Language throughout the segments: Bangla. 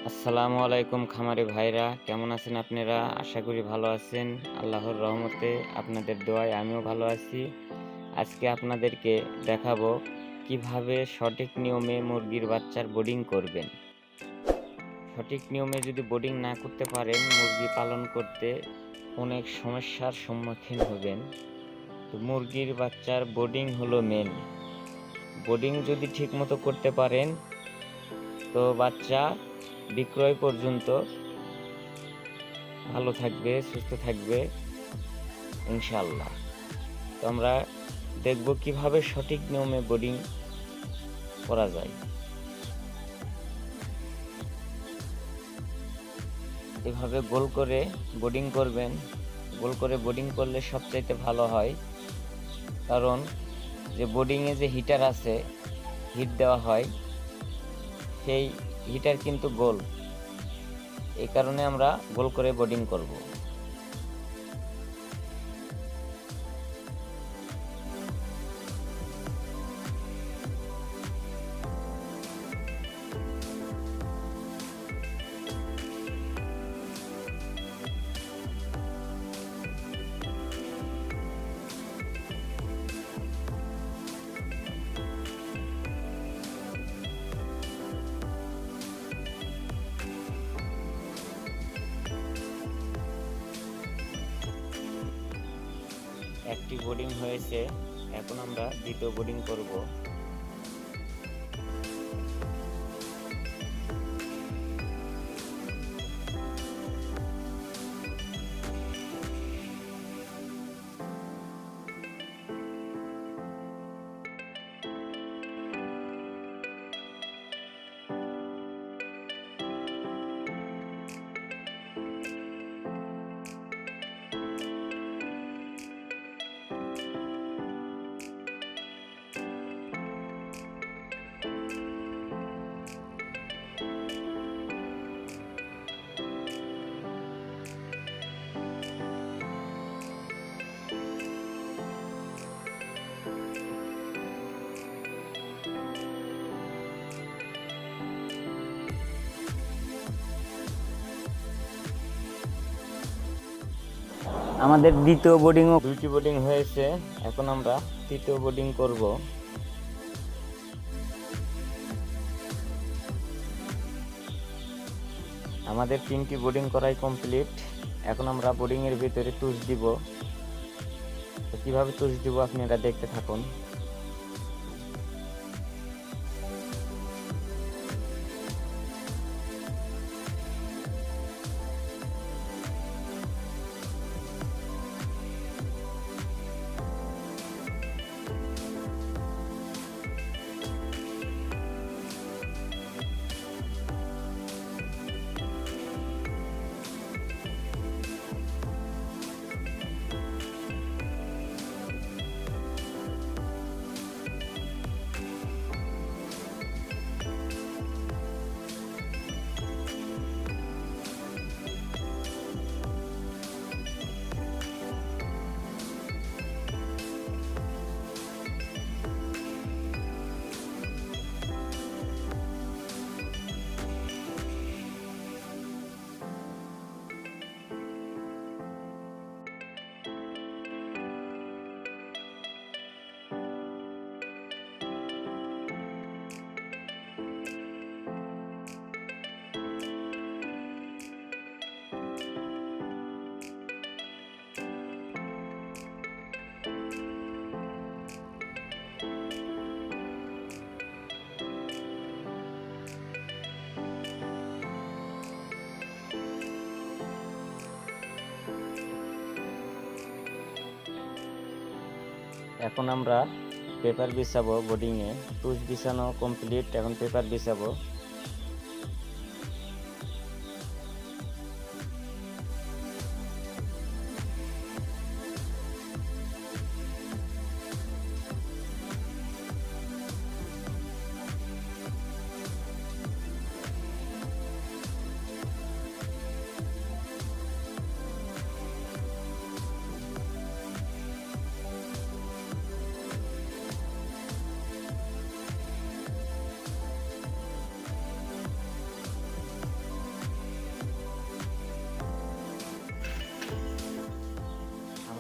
আসসালামু আলাইকুম খামারি ভাইরা, কেমন আছেন আপনারা? আশা করি ভালো আছেন। আল্লাহর রহমতে আপনাদের দোয়ায় আমিও ভালো আছি। আজকে আপনাদেরকে দেখাবো কিভাবে সঠিক নিয়মে মুরগির বাচ্চার ব্রিডিং করবেন। সঠিক নিয়মে যদি ব্রিডিং না করতে পারেন, মুরগি পালন করতে অনেক সমস্যার সম্মুখীন হবেন। তো মুরগির বাচ্চার ব্রিডিং হলো মেন। ব্রিডিং যদি ঠিকমতো করতে পারেন, তো বাচ্চা বিক্রয় পর্যন্ত ভালো থাকবে, সুস্থ থাকবে ইনশাআল্লাহ। তো আমরা দেখব কিভাবে সঠিক নিয়মে ব্রিডিং করা যায়। এভাবে গোল করে ব্রিডিং করবেন। গোল করে ব্রিডিং করলে সবচাইতে ভালো হয়, কারণ যে ব্রিডিংয়ে যে হিটার আছে, হিট দেওয়া হয়, সেই হিটার কিন্তু গোল। এই কারণে আমরা গোল করে ব্রিডিং করব। একটি ব্রিডিং হয়েছে, এখন আমরা দ্বিতীয় ব্রিডিং করব। আমাদের দ্বিতীয় বোর্ডিংও দুইটি বোর্ডিং হয়েছে, এখন আমরা তৃতীয় বোর্ডিং করব। আমাদের 3টি বোর্ডিং করাই কমপ্লিট। এখন আমরা বোর্ডিং এর ভিতরে তুষ দিব। তো কিভাবে তুষ দিব আপনারা দেখতে থাকুন। এখন আমরা পেপার বিছাবো বোর্ডিংয়ে। তুষ বিছানো কমপ্লিট, এখন পেপার বিছাবো।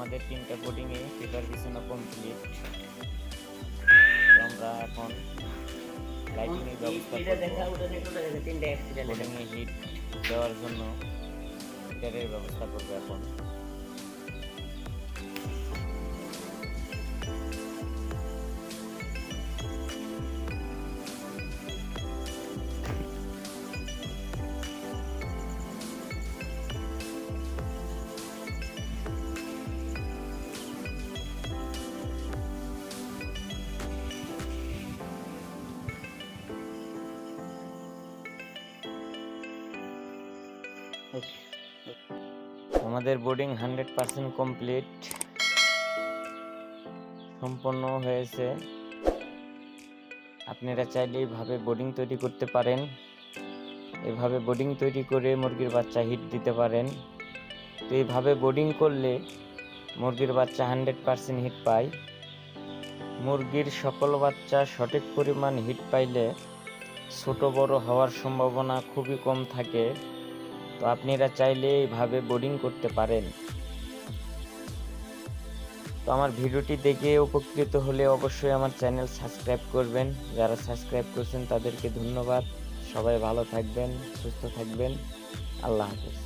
আমাদের 3টা বোর্ডিংয়ে পেপার বিছানো কমপ্লিট। আমরা এখন লাইটিংয়ের ব্যবস্থা বোর্ডিংয়ে হিট দেওয়ার জন্য হিটারের ব্যবস্থা করবো এখন। আমাদের বোর্ডিং 100% কমপ্লিট সম্পন্ন হয়েছে। আপনারা চাইলে এইভাবে বোর্ডিং তৈরি করতে পারেন। এভাবে বোর্ডিং তৈরি করে মুরগির বাচ্চা হিট দিতে পারেন। তো এইভাবে বোর্ডিং করলে মুরগির বাচ্চা 100% হিট পায়। মুরগির সকল বাচ্চা সঠিক পরিমাণ হিট পাইলে ছোট বড় হওয়ার সম্ভাবনা খুবই কম থাকে। তো আপনারা চাইলে এইভাবে বোর্ডিং করতে পারেন। তো আমার ভিডিওটি দেখে উপকৃত হলে অবশ্যই আমার চ্যানেল সাবস্ক্রাইব করবেন। যারা সাবস্ক্রাইব করছেন তাদেরকে ধন্যবাদ। সবাই ভালো থাকবেন, সুস্থ থাকবেন। আল্লাহ হাফেজ।